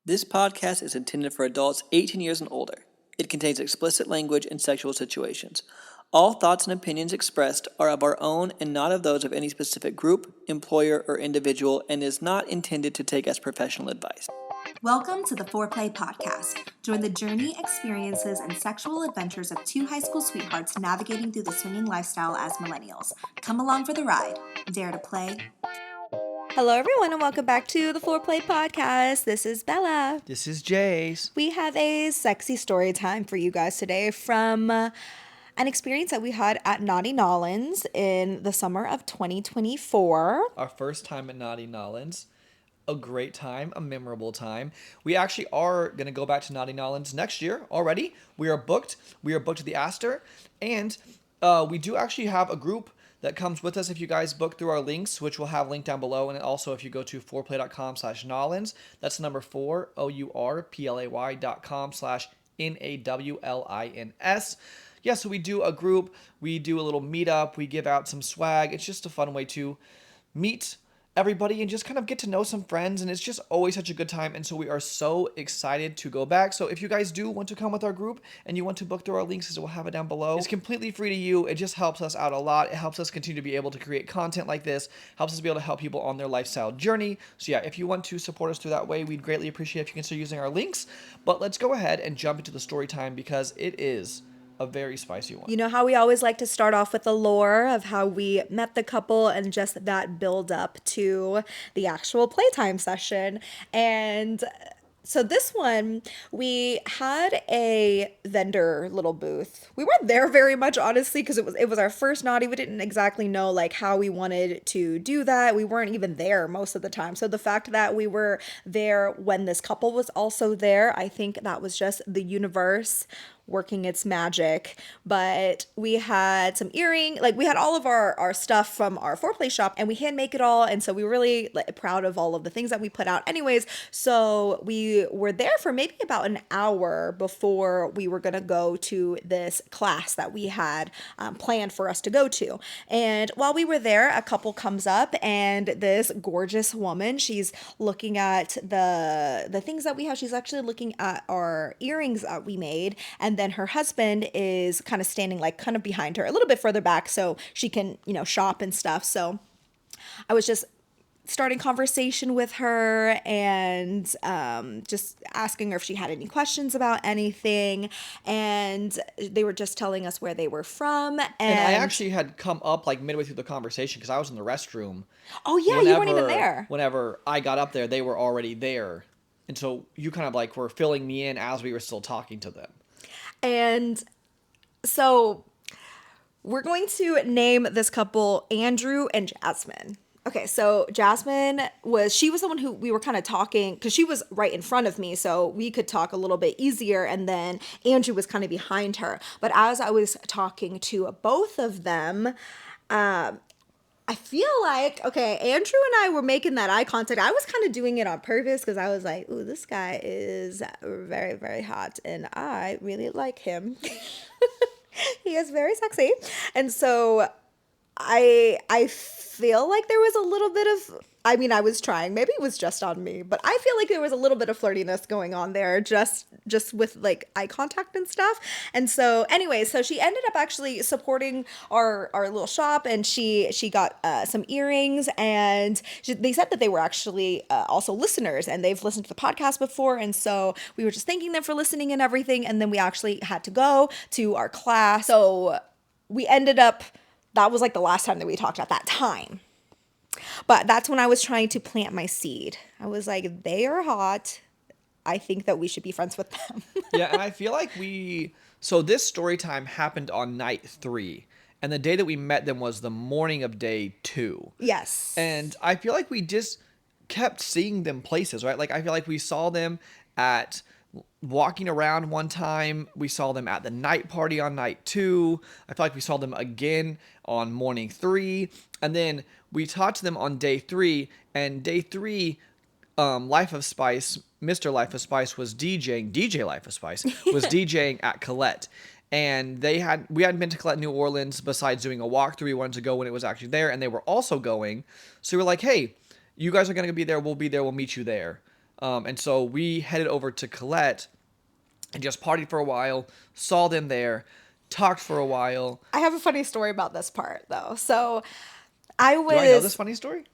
This podcast is intended for adults 18 years and older. It contains explicit language and sexual situations. All thoughts and opinions expressed are of our own and not of those of any specific group, employer, or individual, and is not intended to take as professional advice. Welcome to the Foreplay Podcast. Join the journey, experiences, and sexual adventures of two high school sweethearts navigating through the swinging lifestyle as millennials. Come along for the ride. Dare to play? Hello, everyone, and welcome back to the Foreplay Podcast. This is Bella. This is Jase. We have a sexy story time for you guys today from an experience that we had at Naughty Nawlins in the summer of 2024. Our first time at Naughty Nawlins. A great time, a memorable time. We actually are going to go back to Naughty Nawlins next year already. We are booked. We are booked to the Astor. And we do actually have a group that comes with us if you guys book through our links, which we'll have linked down below. And also if you go to foreplay.com/Nawlins, that's number 4, OURPLAY.com/NAWLINS. Yeah, so we do a group, we do a little meetup, we give out some swag. It's just a fun way to meet everybody and just kind of get to know some friends, and it's just always such a good time. And so we are so excited to go back. So if you guys do want to come with our group and you want to book through our links, as we'll have it down below, it's completely free to you. It just helps us out a lot. It helps us continue to be able to create content like this, helps us be able to help people on their lifestyle journey. So yeah, if you want to support us through that way, we'd greatly appreciate if you consider using our links. But let's go ahead and jump into the story time because it is a very spicy one. You know how we always like to start off with the lore of how we met the couple and just that build up to the actual playtime session. And so this one, we had a vendor little booth. We weren't there very much, honestly, because it was our first naughty. We didn't exactly know like how we wanted to do that. We weren't even there most of the time. So the fact that we were there when this couple was also there, I think that was just the universe working its magic. But we had some we had all of our stuff from our foreplay shop, and we hand make it all, and so we were really proud of all of the things that we put out anyways. So we were there for maybe about an hour before we were gonna go to this class that we had planned for us to go to. And while we were there, a couple comes up, and this gorgeous woman, she's looking at the things that we have. She's actually looking at our earrings that we made, and then her husband is kind of standing kind of behind her a little bit further back so she can, shop and stuff. So I was just starting conversation with her and just asking her if she had any questions about anything. And they were just telling us where they were from. And I actually had come up midway through the conversation because I was in the restroom. Oh yeah, you weren't even there. Whenever I got up there, they were already there. And so you kind of were filling me in as we were still talking to them. And so we're going to name this couple Andrew and Jasmine. Okay, so Jasmine was the one who we were kind of talking, because she was right in front of me, so we could talk a little bit easier, and then Andrew was kind of behind her. But as I was talking to both of them, I feel like, okay, Andrew and I were making that eye contact. I was kind of doing it on purpose because I was like, ooh, this guy is very, very hot and I really like him. He is very sexy. And so I feel like there was a little bit of, I was trying, maybe it was just on me, but I feel like there was a little bit of flirtiness going on there just with eye contact and stuff. And so anyway, so she ended up actually supporting our little shop, and she got some earrings, and they said that they were actually also listeners, and they've listened to the podcast before. And so we were just thanking them for listening and everything. And then we actually had to go to our class. So we ended up, that was the last time that we talked at that time. But that's when I was trying to plant my seed. I was like, they are hot. I think that we should be friends with them. Yeah, and I feel like so this story time happened on night 3. And the day that we met them was the morning of day 2. Yes. And I feel like we just kept seeing them places, right? I feel like we saw them at walking around one time. We saw them at the night party on night 2. I feel like we saw them again on morning 3. And then we talked to them on day 3. And day 3, Life of Spice, Mr. Life of Spice was DJing. DJ Life of Spice was DJing at Colette. And we hadn't been to Colette, New Orleans, besides doing a walkthrough. We wanted to go when it was actually there, and they were also going. So we were like, hey, you guys are going to be there. We'll be there. We'll meet you there. And so we headed over to Colette and just partied for a while, saw them there, talked for a while. I have a funny story about this part though. So I Do I know this was funny story?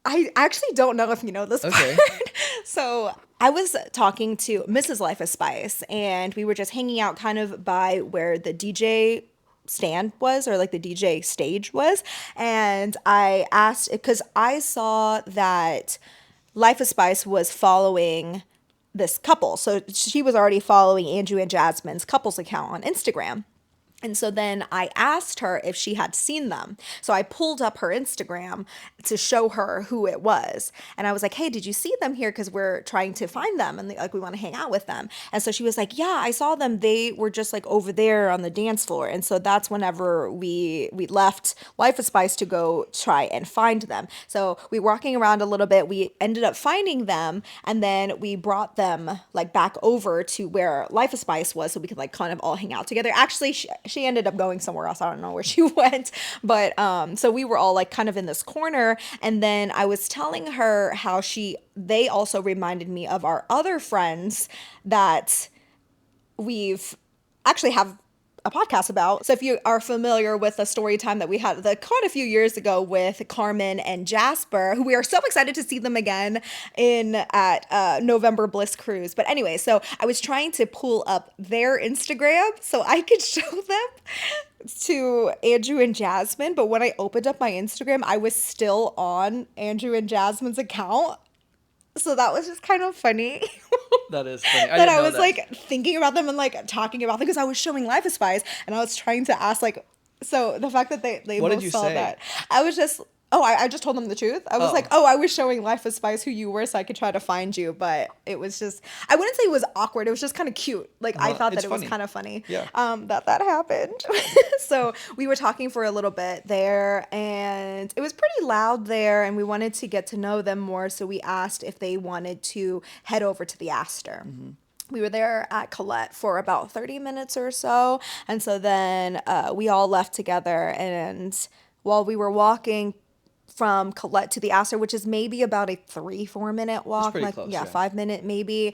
I actually don't know if you know this Okay. part. So I was talking to Mrs. Life of Spice, and we were just hanging out kind of by where the DJ stand was, or like the DJ stage was. And I asked, because I saw that Life of Spice was following this couple. So she was already following Andrew and Jasmine's couples account on Instagram. And so then I asked her if she had seen them. So I pulled up her Instagram to show her who it was. And I was like, hey, did you see them here? Because we're trying to find them and like we want to hang out with them. And so she was like, yeah, I saw them. They were just like over there on the dance floor. And so that's whenever we left Life of Spice to go try and find them. So we were walking around a little bit. We ended up finding them. And then we brought them like back over to where Life of Spice was so we could like kind of all hang out together. Actually, she ended up going somewhere else. I don't know where she went, but so we were all like kind of in this corner, and then I was telling her how they also reminded me of our other friends that we've actually have a podcast about. So if you are familiar with the story time that we had quite a few years ago with Carmen and Jasper, who we are so excited to see them again at November Bliss Cruise. But anyway, so I was trying to pull up their Instagram so I could show them to Andrew and Jasmine. But when I opened up my Instagram, I was still on Andrew and Jasmine's account. So that was just kind of funny. That is funny. That I was like thinking about them and like talking about them because I was showing Life of Spice and I was trying to ask like, so the fact that they What both did you saw say? that, I was just, I just told them the truth. I was like, I was showing Life of Spice who you were so I could try to find you, but it was just, I wouldn't say it was awkward. It was just kind of cute. Like I thought that it's it was funny. kind of funny. Yeah. That happened. So we were talking for a little bit there and it was pretty loud there and we wanted to get to know them more. So we asked if they wanted to head over to the Astor. Mm-hmm. We were there at Colette for about 30 minutes or so. And so then we all left together. And while we were walking from Colette to the Astor, which is maybe about a 3-4 minute walk, pretty like close, yeah, yeah. 5 minute maybe.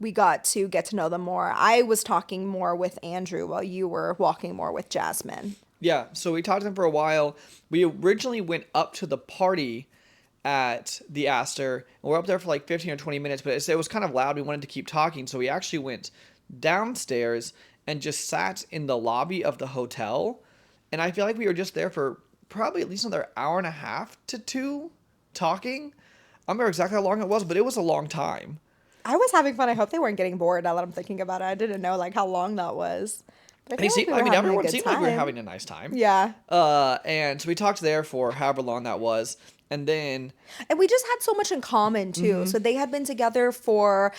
We got to get to know them more. I was talking more with Andrew while you were walking more with Jasmine. Yeah, so we talked to them for a while. We originally went up to the party at the Astor, and we're up there for like 15 or 20 minutes, but it was kind of loud. We wanted to keep talking, so we actually went downstairs and just sat in the lobby of the hotel. And I feel like we were just there for probably at least another hour and a half to 2 talking. I don't remember exactly how long it was, but it was a long time. I was having fun. I hope they weren't getting bored now that I'm thinking about it. I didn't know like how long that was. But I feel like we were having a everyone good seemed like we were time. having a nice time. Yeah. And so we talked there for however long that was. And then And we just had so much in common too. Mm-hmm. So they had been together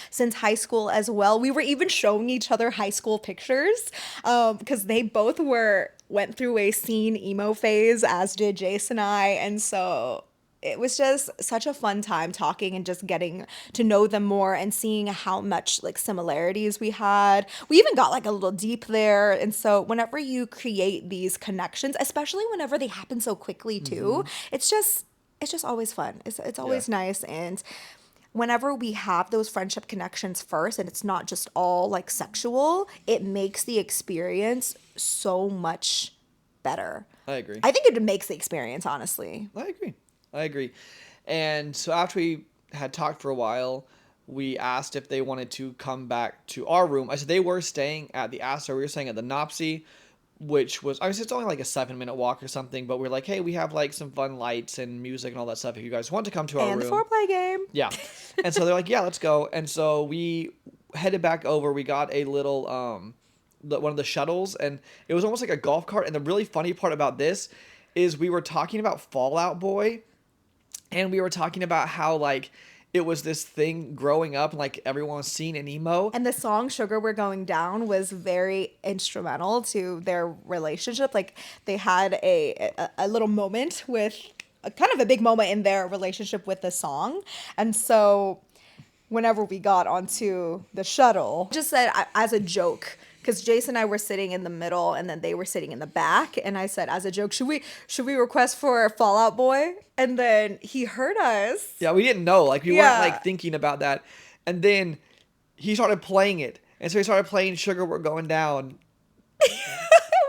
since high school as well. We were even showing each other high school pictures because they both went through a scene emo phase, as did Jase and I. And so it was just such a fun time talking and just getting to know them more and seeing how much like similarities we had. We even got like a little deep there. And so whenever you create these connections, especially whenever they happen so quickly too, it's just always fun. It's always nice. And whenever we have those friendship connections first and it's not just all like sexual, it makes the experience so much better. I agree. I think it makes the experience, honestly. I agree. And so after we had talked for a while, we asked if they wanted to come back to our room. I said they were staying at the Astor. We were staying at the Nopsy, which was, obviously it's only like a 7-minute walk or something, but we're like, hey, we have like some fun lights and music and all that stuff if you guys want to come to our And room. the foreplay game. Yeah. And so they're like, yeah, let's go. And so we headed back over. We got a little, one of the shuttles, and it was almost like a golf cart. And the really funny part about this is we were talking about Fall Out Boy, and we were talking about how like it was this thing growing up and like everyone was seeing an emo. And the song Sugar We're Going Down was very instrumental to their relationship. Like they had a little moment with kind of a big moment in their relationship with the song. And so whenever we got onto the shuttle, just said as a joke, because Jason and I were sitting in the middle and then they were sitting in the back. And I said, as a joke, should we request for Fall Out Boy? And then he heard us. Yeah, we didn't know. Like, we weren't, like, thinking about that. And then he started playing it. And so he started playing Sugar We're Going Down.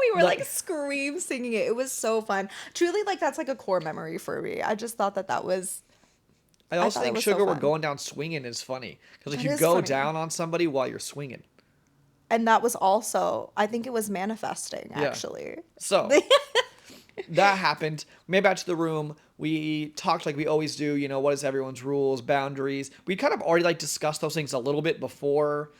We were like scream singing it. It was so fun. Truly, like, that's like a core memory for me. I just thought that was... I also think was Sugar so We're fun. Going Down swinging is funny. Because, like, That you is go funny. down on somebody while you're swinging. And that was also, I think it was manifesting, actually. So, that happened. We made back to the room. We talked like we always do, you know, what is everyone's rules, boundaries. We kind of already, like, discussed those things a little bit before,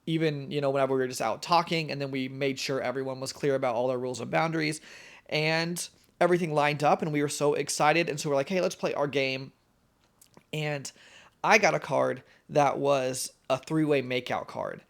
even, you know, whenever we were just out talking. And then we made sure everyone was clear about all their rules and boundaries. And everything lined up, and we were so excited. And so we're like, hey, let's play our game. And I got a card that was a 3-way makeout card.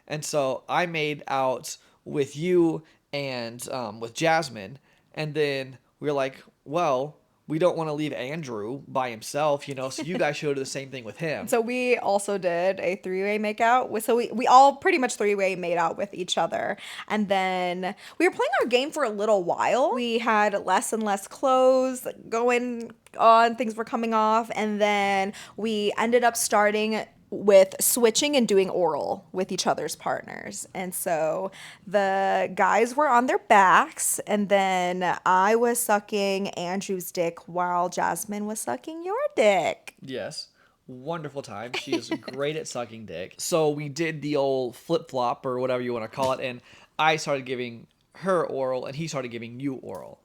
And so I made out with you and with Jasmine. And then we were like, well, we don't want to leave Andrew by himself, you know, so you guys should do the same thing with him. So we also did a 3-way makeout. So we all pretty much 3-way made out with each other. And then we were playing our game for a little while. We had less and less clothes going on. Things were coming off. And then we ended up starting with switching and doing oral with each other's partners. And so the guys were on their backs, and then I was sucking Andrew's dick while Jasmine was sucking your dick. Yes. Wonderful time. She is great at sucking dick. So we did the old flip-flop or whatever you want to call it, and I started giving her oral, and he started giving you oral.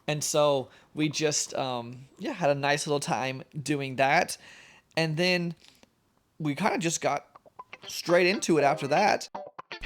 And so we just, had a nice little time doing that. And then we kind of just got straight into it after that.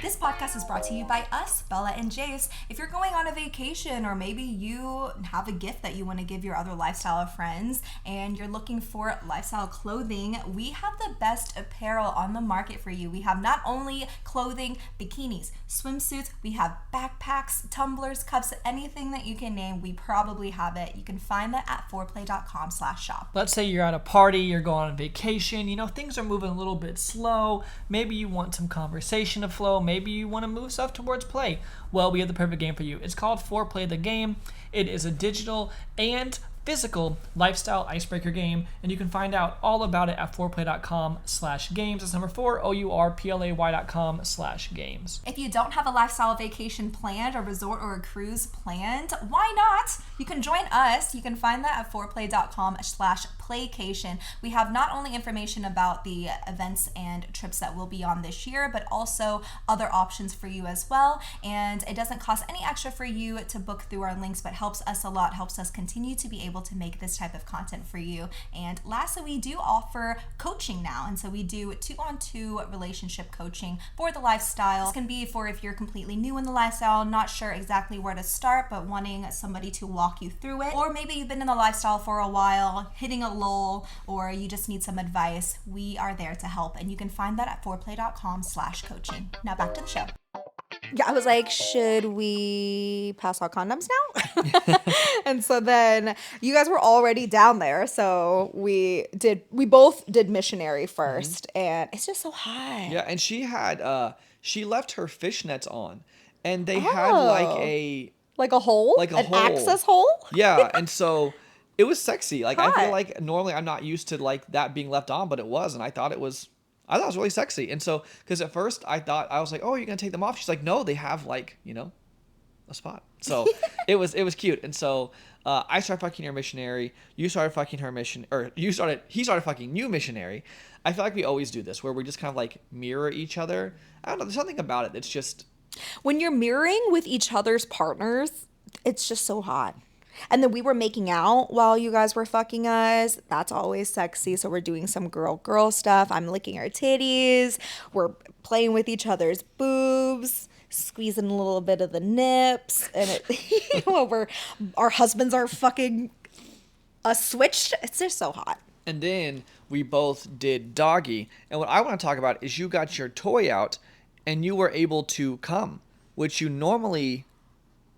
This podcast is brought to you by us, Bella and Jase. If you're going on a vacation, or maybe you have a gift that you want to give your other lifestyle friends and you're looking for lifestyle clothing, we have the best apparel on the market for you. We have not only clothing, bikinis, swimsuits, we have backpacks, tumblers, cups, anything that you can name, we probably have it. You can find that at foreplay.com/shop. Let's say you're at a party, you're going on vacation, you know, things are moving a little bit slow. Maybe you want some conversation to flow. Maybe you want to move stuff towards play. Well, we have the perfect game for you. It's called Foreplay the Game. It is a digital and physical lifestyle icebreaker game, and you can find out all about it at foreplay.com/games. That's number 4, OURPLAY.com/games. If you don't have a lifestyle vacation planned, a resort or a cruise planned, why not? You can join us. You can find that at foreplay.com/playcation. We have not only information about the events and trips that we'll be on this year, but also other options for you as well. And it doesn't cost any extra for you to book through our links, but helps us a lot, helps us continue to be able to make this type of content for you. And lastly, we do offer coaching now. And so we do 2-on-2 relationship coaching for the lifestyle. This can be for if you're completely new in the lifestyle, not sure exactly where to start, but wanting somebody to walk you through it. Or maybe you've been in the lifestyle for a while, hitting a lull, or you just need some advice. We are there to help. And you can find that at foreplay.com/coaching. Now back to the show. Yeah, I was like, should we pass out condoms now? And so then you guys were already down there. So we both did missionary first, and it's just so hot. Yeah, and she left her fishnets on, and they had like a hole? Like an access hole? Yeah, and so it was sexy. Like, I feel Hot. like normally I'm not used to like that being left on, but it was, and I thought it was really sexy. And so, because at first I was like, oh, you're going to take them off? She's like, no, they have like, you know, a spot. So it was cute. And so I started fucking her missionary. You started fucking her he started fucking you missionary. I feel like we always do this where we just kind of like mirror each other. I don't know. There's something about it that's just. When you're mirroring with each other's partners, it's just so hot. And then we were making out while you guys were fucking us. That's always sexy. So we're doing some girl stuff. I'm licking our titties. We're playing with each other's boobs, squeezing a little bit of the nips. And our husbands are fucking us switched. It's just so hot. And then we both did doggy. And what I want to talk about is you got your toy out and you were able to come, which you normally...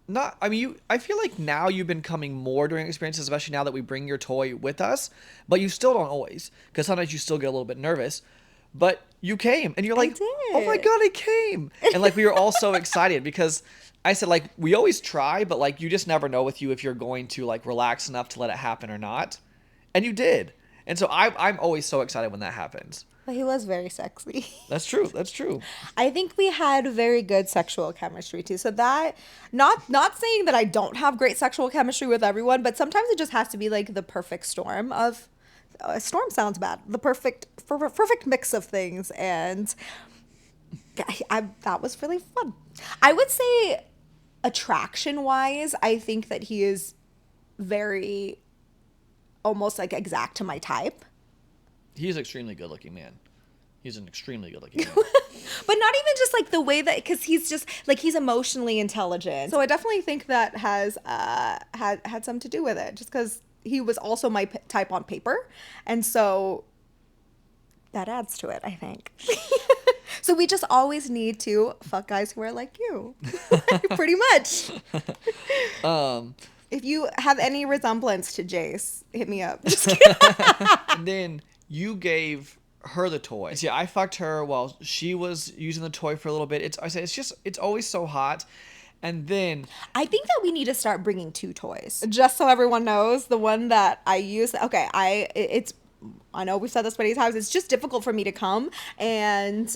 I feel like now you've been coming more during experiences, especially now that we bring your toy with us, but you still don't always, because sometimes you still get a little bit nervous. But you came. And you're like, did. oh my God, I came. And like, we were all so excited because I said, like, we always try, but like, you just never know with you if you're going to like relax enough to let it happen or not. And you did. And so I'm always so excited when that happens. But he was very sexy. That's true. That's true. I think we had very good sexual chemistry too. So that, not saying that I don't have great sexual chemistry with everyone, but sometimes it just has to be like the perfect storm of, storm sounds bad, the perfect mix of things. And that was really fun. I would say attraction wise, I think that he is very almost like exact to my type. He's an extremely good looking man. He's an extremely good looking man. But not even just like the way that, because he's just like, he's emotionally intelligent. So I definitely think that has had some to do with it, just because he was also my type on paper. And so that adds to it, I think. So we just always need to fuck guys who are like you. Pretty much. If you have any resemblance to Jase, hit me up. Just kidding. And then you gave her the toy. Yeah, I fucked her while she was using the toy for a little bit. It's always so hot. And then I think that we need to start bringing 2 toys. Just so everyone knows, the one that I use, okay, I know we've said this many times, it's just difficult for me to come, and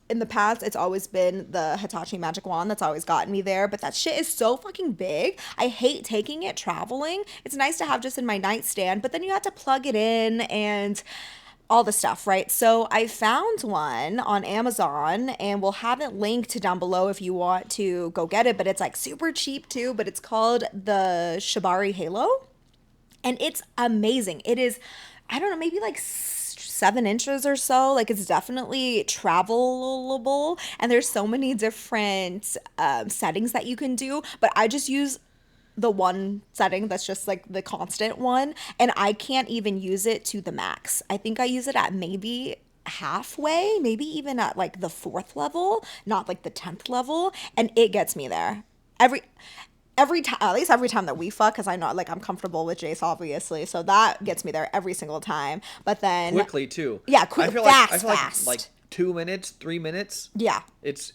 in the past, it's always been the Hitachi Magic Wand that's always gotten me there, but that shit is so fucking big. I hate taking it traveling. It's nice to have just in my nightstand, but then you have to plug it in and all the stuff, right? So I found one on Amazon, and we'll have it linked down below if you want to go get it, but it's like super cheap too, but it's called the Shibari Halo, and it's amazing. It is, I don't know, maybe like 7 inches or so. Like, it's definitely travelable, and there's so many different settings that you can do, but I just use the one setting that's just like the constant one, and I can't even use it to the max. I think I use it at maybe halfway, maybe even at like the 4th level, not like the 10th level, and it gets me there every time, at least every time that we fuck, because I know, like, I'm comfortable with Jase, obviously, so that gets me there every single time. But then quickly too. Yeah, quick, fast. Like 2 minutes, 3 minutes. Yeah, it's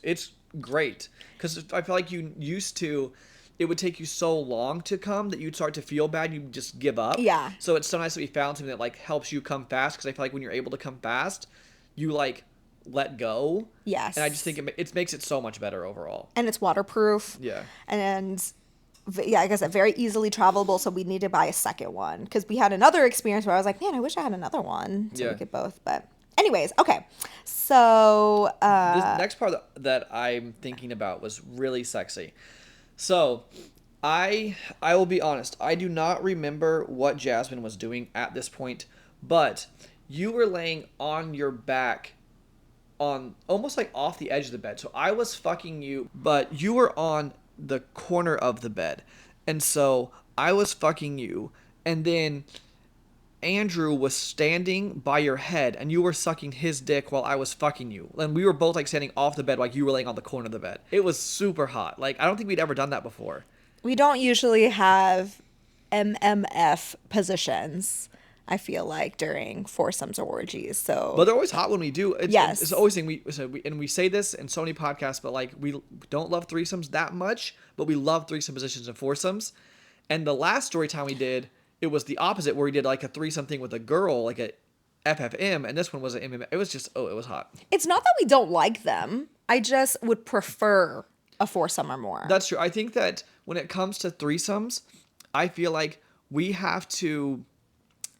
great, because I feel like you used to, it would take you so long to come that you'd start to feel bad, you'd just give up. Yeah. So it's so nice that we found something that like helps you come fast, because I feel like when you're able to come fast, you like let go. Yes. And I just think it makes it so much better overall. And it's waterproof. Yeah. And yeah, like I said, very easily travelable, so we need to buy a second one, because we had another experience where I was like, man, I wish I had another one, so we could both. But anyways, okay, so this next part that I'm thinking about was really sexy. So I will be honest, I do not remember what Jasmine was doing at this point, but you were laying on your back on almost like off the edge of the bed. So I was fucking you, but you were on the corner of the bed, and so I was fucking you, and then Andrew was standing by your head, and you were sucking his dick while I was fucking you, and we were both like standing off the bed like you were laying on the corner of the bed. It was super hot. Like, I don't think we'd ever done that before. we don't usually have MMF positions, I feel like, during foursomes or orgies. So, But they're always hot when we do. Yes. It's always thing we say this in so many podcasts, but like, we don't love threesomes that much, but we love threesome positions and foursomes. And the last story time we did, it was the opposite, where we did like a threesome thing with a girl, like a FFM, and this one was an MM. It was just, it was hot. it's not that we don't like them. I just would prefer a foursome or more. That's true. I think that when it comes to threesomes, I feel like we have to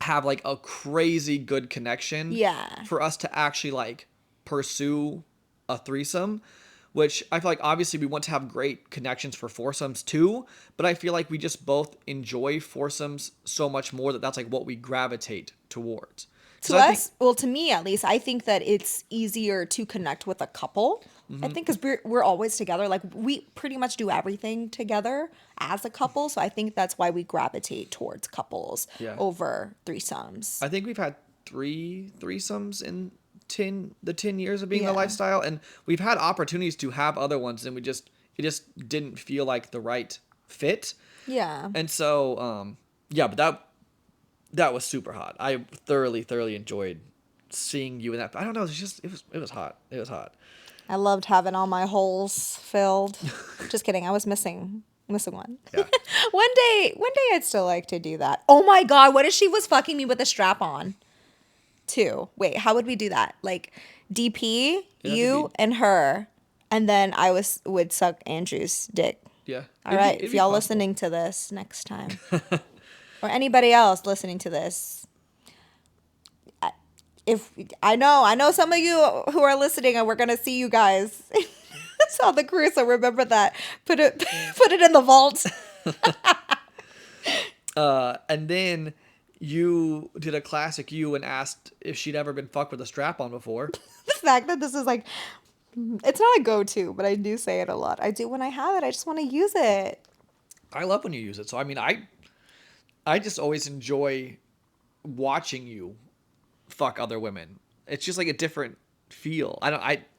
have like a crazy good connection, for us to actually like pursue a threesome, which I feel like obviously we want to have great connections for foursomes too, but I feel like we just both enjoy foursomes so much more that's like what we gravitate towards. To us, well, to me at least, I think that it's easier to connect with a couple. I think because we're always together. Like, we pretty much do everything together as a couple. So I think that's why we gravitate towards couples over threesomes. I think we've had 3 threesomes in 10 years of being the lifestyle, and we've had opportunities to have other ones, and it just didn't feel like the right fit. Yeah. And so but that was super hot. I thoroughly enjoyed seeing you in that. I don't know. It was hot. It was hot. I loved having all my holes filled. Just kidding. I was missing one. Yeah. One day I'd still like to do that. Oh my God, what if she was fucking me with a strap on? Too. Wait, how would we do that? Like DP, you and her, and then would suck Andrew's dick. Yeah. All right, if y'all listening to this next time, or anybody else listening to this, if I know some of you who are listening, and we're gonna see you guys. Saw the cruise, so remember that. Put it in the vault. And then you did a classic you and asked if she'd ever been fucked with a strap on before. The fact that this is like, it's not a go-to, but I do say it a lot. I do when I have it. I just want to use it. I love when you use it. So I mean, I just always enjoy watching you fuck other women. It's just like a different feel.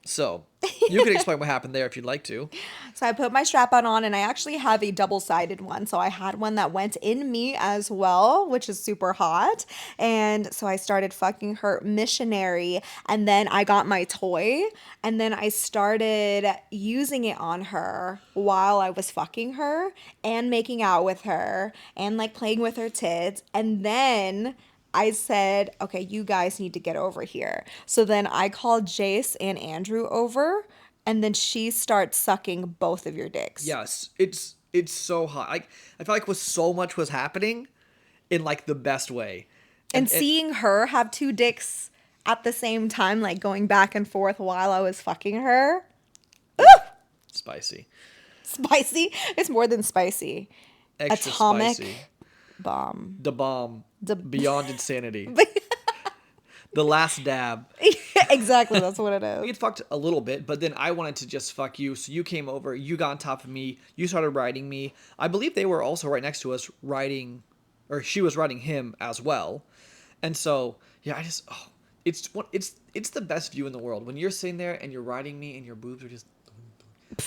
So you can explain what happened there if you'd like to. So I put my strap on and I actually have a double-sided one. So I had one that went in me as well, which is super hot. And so I started fucking her missionary, and then I got my toy, and then I started using it on her while I was fucking her and making out with her and like playing with her tits. And then I said, okay, you guys need to get over here. So then I called Jase and Andrew over, and then she starts sucking both of your dicks. Yes, it's so hot. Like I felt like so much was happening in like the best way. And seeing her have two dicks at the same time, like going back and forth while I was fucking her. Ooh! Spicy. Spicy? It's more than spicy. Extra Atomic spicy. bomb. The bomb. Beyond insanity. The last dab. Exactly, that's what it We is. had fucked a little bit, but then I wanted to just fuck you. So you came over, you got on top of me, you started riding me. I believe they were also right next to us riding, or she was riding him as well. And so, yeah, it's the best view in the world. When you're sitting there and you're riding me and your boobs are just...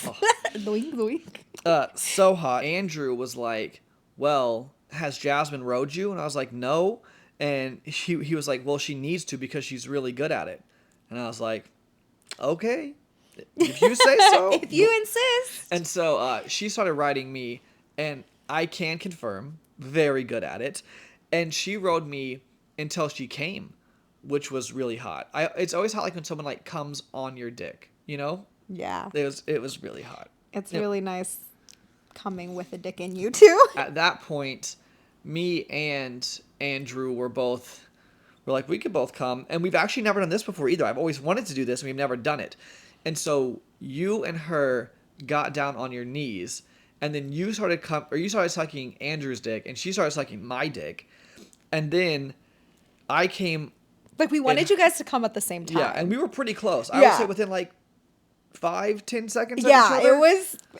Oh. Doink, doink. So hot. Andrew was like, well, has Jasmine rode you? And I was like, no. And he was like, well, she needs to because she's really good at it. And I was like, okay, if you say so. If you insist. And so she started riding me, and I can confirm, very good at it. And she rode me until she came, which was really hot. It's always hot like when someone like comes on your dick, you know? Yeah. It was really hot. It's really nice coming with a dick in you too. At that point, me and Andrew were like, we could both come. And we've actually never done this before either. I've always wanted to do this, and we've never done it. And so you and her got down on your knees, and then you started sucking Andrew's dick, and she started sucking my dick. And then I came... Like, we wanted you guys to come at the same time. Yeah, and we were pretty close. I would say within like 5-10 seconds of each Yeah, other.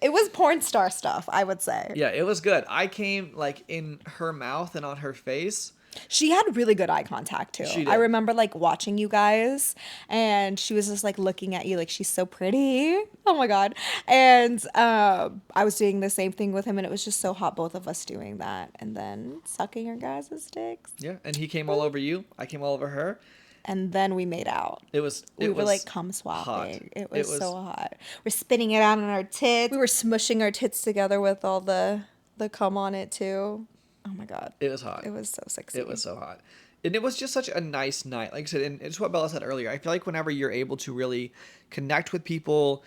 it was porn star stuff, I would say. Yeah, it was good. I came like in her mouth and on her face. She had really good eye contact too. She did. I remember like watching you guys, and she was just like looking at you like she's so pretty. Oh my God. And I was doing the same thing with him, and it was just so hot, both of us doing that. And then sucking your guys' dicks. Yeah, and he came all over you. I came all over her. And then we made out. We were like cum swapping. Hot. It was so hot. We're spitting it out on our tits. We were smushing our tits together with all the cum on it too. Oh my God. It was hot. It was so sexy. It was so hot. And it was just such a nice night. Like I said, and it's what Bella said earlier. I feel like whenever you're able to really connect with people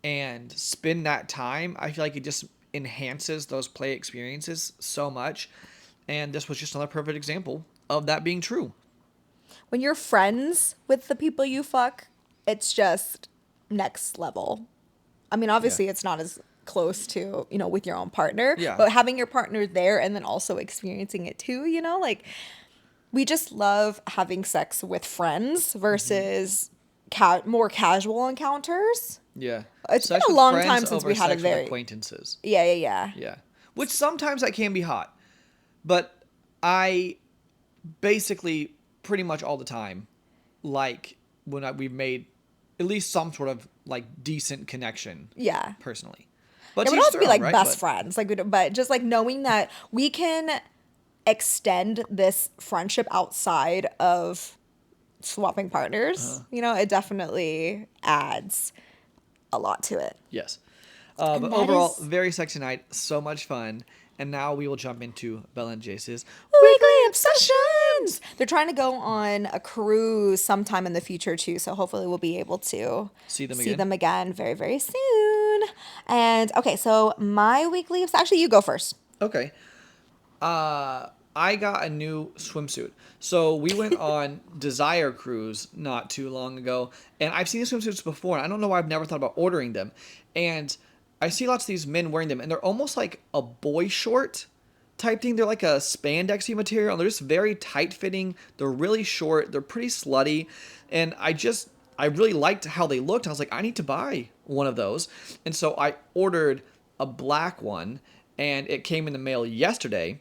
and spend that time, I feel like it just enhances those play experiences so much. And this was just another perfect example of that being true. When you're friends with the people you fuck, it's just next level. I mean, obviously it's not as close to, with your own partner, but having your partner there and then also experiencing it too, like we just love having sex with friends versus more casual encounters. Yeah. It's been a long time since we had a very acquaintances. Yeah. Which sometimes that can be hot. But I basically pretty much all the time, like when we've made at least some sort of like decent connection. Yeah. Personally. But it would also be like best friends, but just like knowing that we can extend this friendship outside of swapping partners. You know, it definitely adds a lot to it. Yes. And But that overall, is- very sexy night. So much fun. And now we will jump into Bella and Jace's. Weekly obsessions. They're trying to go on a cruise sometime in the future too, so hopefully we'll be able to See them see again? them again very, very soon. And okay, so my weekly actually you go first. Okay. I got a new swimsuit. So we went on Desire Cruise not too long ago, and I've seen the swimsuits before, and I don't know why I've never thought about ordering them. And I see lots of these men wearing them, and they're almost like a boy short type thing. They're like a spandexy material, and they're just very tight fitting. They're really short. They're pretty slutty, and I really liked how they looked. I was like, I need to buy one of those, and so I ordered a black one, and it came in the mail yesterday.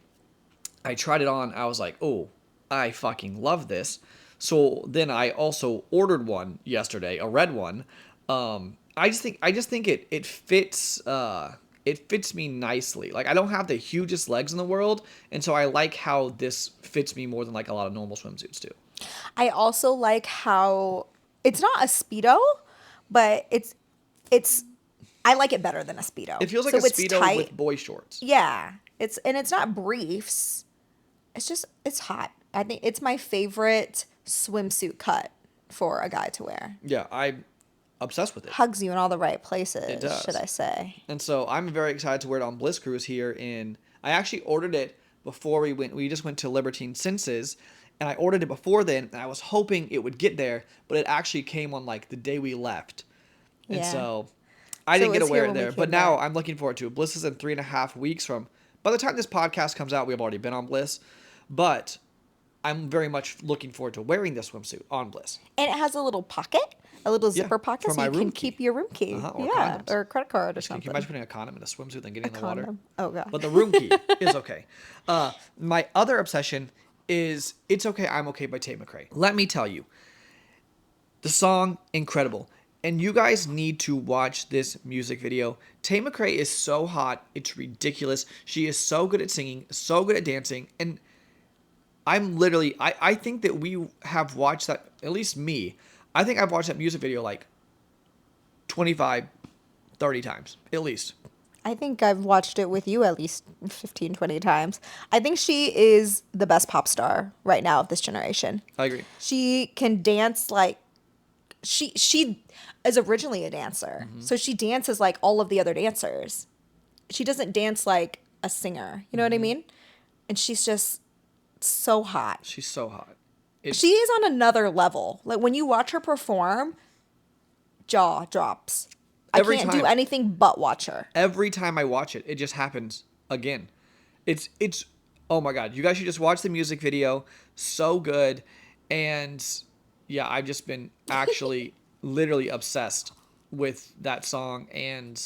I tried it on. I was like, oh, I fucking love this. So then I also ordered one yesterday, a red one. I just think it fits me nicely. Like I don't have the hugest legs in the world, and so I like how this fits me more than like a lot of normal swimsuits do. I also like how it's not a Speedo, but it's I like it better than a Speedo. It feels like So a it's Speedo tight. with boy shorts. Yeah. It's not briefs. It's hot. I think it's my favorite swimsuit cut for a guy to wear. Yeah, I'm obsessed with it. Hugs you in all the right places, It does. should I say. And so I'm very excited to wear it on Bliss Cruise here in. I actually ordered it before we went. We just went to Libertine Senses, and I ordered it before then, and I was hoping it would get there, but it actually came on like the day we left. And Yeah. so I So didn't it get to was wear here it when we there. came But now back. I'm looking forward to it. Bliss is in 3.5 weeks from. By the time this podcast comes out, we've already been on Bliss. But I'm very much looking forward to wearing this swimsuit on Bliss. And it has a little pocket, a little zipper pocket, for so my you room can key. keep your room key. Or Yeah, condoms. or a credit card or Can you something. imagine putting a condom in a swimsuit and getting in the water? Condom. Oh, God. But the room key is okay. My other obsession is It's Okay, I'm Okay by Tate McRae. Let me tell you, the song, incredible. And you guys need to watch this music video. Tate McRae is so hot. It's ridiculous. She is so good at singing, so good at dancing. And I think that we have watched that, at least me, I think I've watched that music video like 25, 30 times, at least. I think I've watched it with you at least 15, 20 times. I think she is the best pop star right now of this generation. I agree. She can dance like she is originally a dancer. So she dances like all of the other dancers. She doesn't dance like a singer. You know what I mean? And she's just so hot. She's so hot. She is on another level. Like when you watch her perform, jaw drops. Every I can't time. do anything but watch her. Every time I watch it, it just happens again. It's oh my God. You guys should just watch the music video. So good. And yeah, I've just been actually literally obsessed with that song and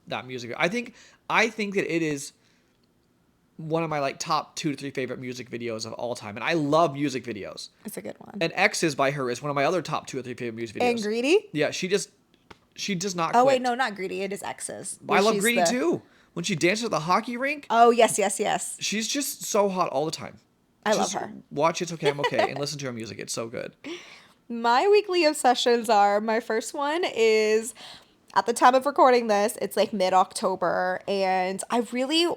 that music. I think that it is one of my like top 2 to 3 favorite music videos of all time. And I love music videos. It's a good one. And X's by her is one of my other top 2 or 3 favorite music videos. And Greedy? Yeah, she does not Oh, quit. wait, no, not Greedy. It is X's. I love Greedy too. When she dances at the hockey rink, Oh, yes, yes, yes. she's just so hot all the time. I love Just her. Watch It's Okay, I'm Okay, and listen to her music. It's so good. My weekly obsessions are, my first one is, at the time of recording this, it's like mid-October, and I really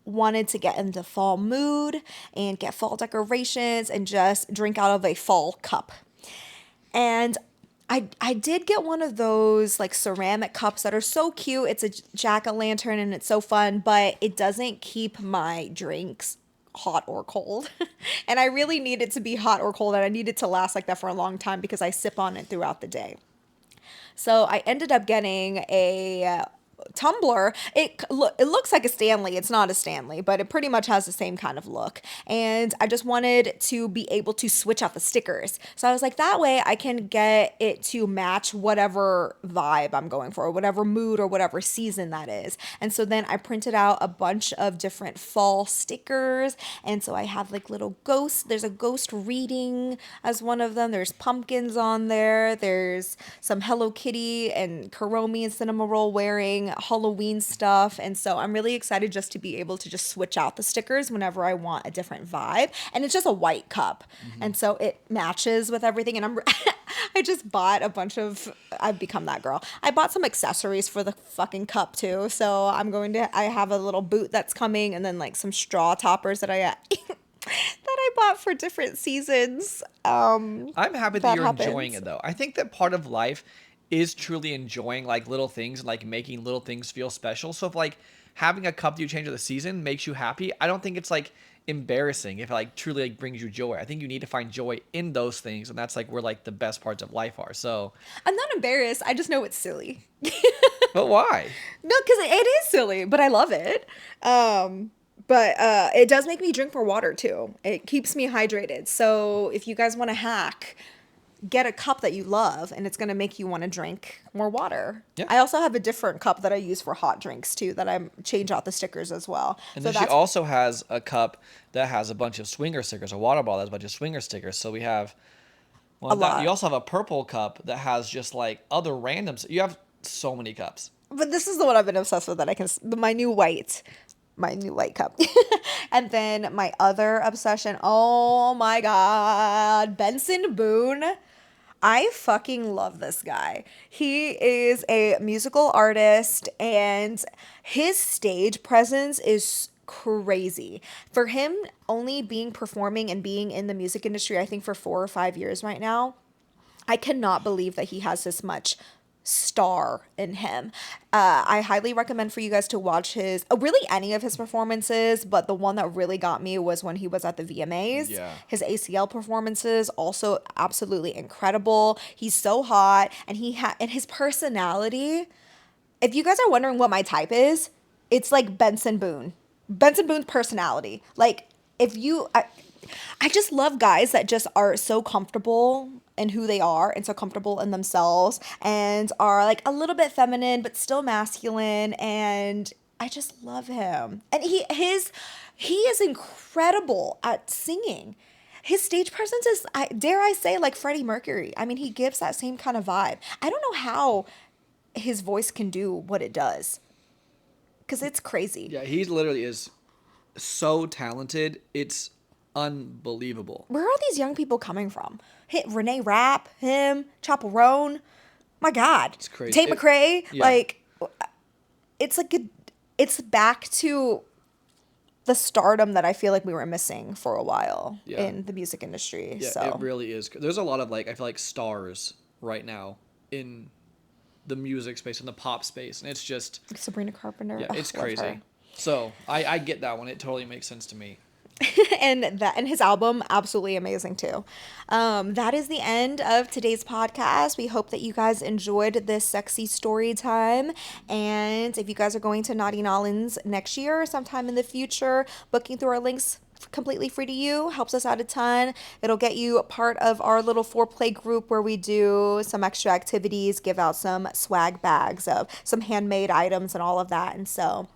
wanted to get into fall mood and get fall decorations and just drink out of a fall cup. And I did get one of those like ceramic cups that are so cute. It's a jack-o'-lantern and it's so fun, but it doesn't keep my drinks hot or cold. And I really need it to be hot or cold, and I need it to last like that for a long time because I sip on it throughout the day. So I ended up getting a tumbler. It looks like a Stanley. It's not a Stanley, but it pretty much has the same kind of look. And I just wanted to be able to switch out the stickers. So I was like, that way I can get it to match whatever vibe I'm going for, whatever mood or whatever season that is. And so then I printed out a bunch of different fall stickers. And so I have like little ghosts. There's a ghost reading as one of them. There's pumpkins on there. There's some Hello Kitty and Kuromi and Cinema Roll wearing getting Halloween stuff. And so I'm really excited just to be able to just switch out the stickers whenever I want a different vibe. And it's just a white cup. And so it matches with everything. And I just bought I've become that girl. I bought some accessories for the fucking cup too. So I have a little boot that's coming, and then like some straw toppers that I bought for different seasons. I'm happy that you're enjoying it though. I think that part of life is truly enjoying like little things and like making little things feel special. So if like having a cup that you change of the season makes you happy, I don't think it's like embarrassing if it like truly like brings you joy. I think you need to find joy in those things, and that's like where like the best parts of life are. So I'm not embarrassed. I just know it's silly. but why? No, because it is silly, but I love it. But it does make me drink more water too. It keeps me hydrated. So if you guys want to hack, get a cup that you love, and it's going to make you want to drink more water. Yeah. I also have a different cup that I use for hot drinks too, that I change out the stickers as well. And then she also has a cup that has a bunch of swinger stickers, a water bottle that has a bunch of swinger stickers. So we have a lot. You also have a purple cup that has just like other randoms. You have so many cups. But this is the one I've been obsessed with, my new white cup. And then my other obsession, oh my God, Benson Boone. I fucking love this guy. He is a musical artist, and his stage presence is crazy. For him only performing and being in the music industry, I think for 4 or 5 years right now, I cannot believe that he has this much star in him. I highly recommend for you guys to watch really any of his performances, but the one that really got me was when he was at the VMAs. Yeah. His ACL performances also absolutely incredible. He's so hot, and and his personality. If you guys are wondering what my type is, it's like Benson Boone. Benson Boone's personality. Like I just love guys that just are so comfortable in who they are and so comfortable in themselves and are like a little bit feminine but still masculine, and I just love him. And he is incredible at singing. His stage presence is, dare I say, like Freddie Mercury. I mean, he gives that same kind of vibe. I don't know how his voice can do what it does, because it's crazy. Yeah, he literally is so talented. It's unbelievable. Where are these young people coming from? Renee Rapp, him, Chaperone. My God. It's crazy. Tate McRae. Yeah. Like, it's back to the stardom that I feel like we were missing for a while in the music industry. Yeah, it really is. There's a lot of I feel like stars right now in the music space, in the pop space, and it's just Sabrina Carpenter. Yeah, it's crazy. So I get that one. It totally makes sense to me. and his album, absolutely amazing too. That is the end of today's podcast. We hope that you guys enjoyed this sexy story time. And if you guys are going to Naughty Nawlins next year or sometime in the future, booking through our links completely free to you, helps us out a ton. It'll get you part of our little foreplay group where we do some extra activities, give out some swag bags of some handmade items and all of that. And so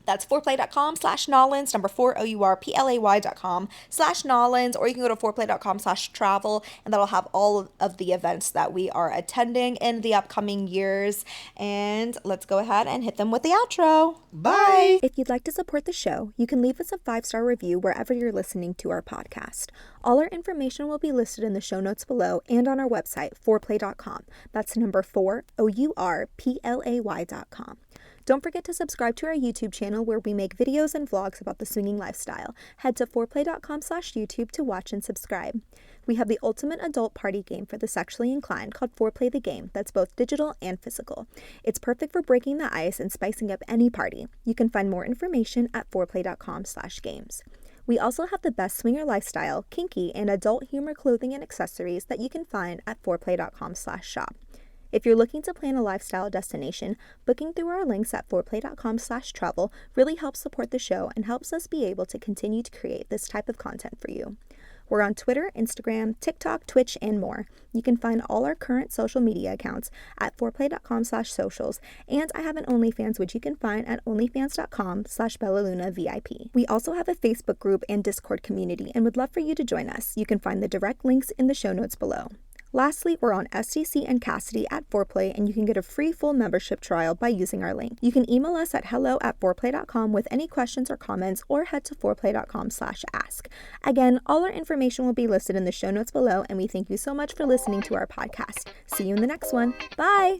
that's foreplay.com/Nawlins, number 4OURPLAY.com/Nawlins, or you can go to foreplay.com/travel, and that'll have all of the events that we are attending in the upcoming years. And let's go ahead and hit them with the outro. Bye. If you'd like to support the show, you can leave us a 5-star review wherever you're listening to our podcast. All our information will be listed in the show notes below and on our website, foreplay.com. That's number 4OURPLAY.com. Don't forget to subscribe to our YouTube channel where we make videos and vlogs about the swinging lifestyle. Head to foreplay.com/YouTube to watch and subscribe. We have the ultimate adult party game for the sexually inclined called Foreplay the Game that's both digital and physical. It's perfect for breaking the ice and spicing up any party. You can find more information at foreplay.com/games. We also have the best swinger lifestyle, kinky, and adult humor clothing and accessories that you can find at foreplay.com/shop. If you're looking to plan a lifestyle destination, booking through our links at foreplay.com/travel really helps support the show and helps us be able to continue to create this type of content for you. We're on Twitter, Instagram, TikTok, Twitch, and more. You can find all our current social media accounts at foreplay.com/socials, and I have an OnlyFans, which you can find at onlyfans.com/BellaLunaVIP. We also have a Facebook group and Discord community and would love for you to join us. You can find the direct links in the show notes below. Lastly, we're on STC and Cassidy at Foreplay, and you can get a free full membership trial by using our link. You can email us at hello@foreplay.com with any questions or comments, or head to foreplay.com/ask. Again, all our information will be listed in the show notes below, and we thank you so much for listening to our podcast. See you in the next one. Bye!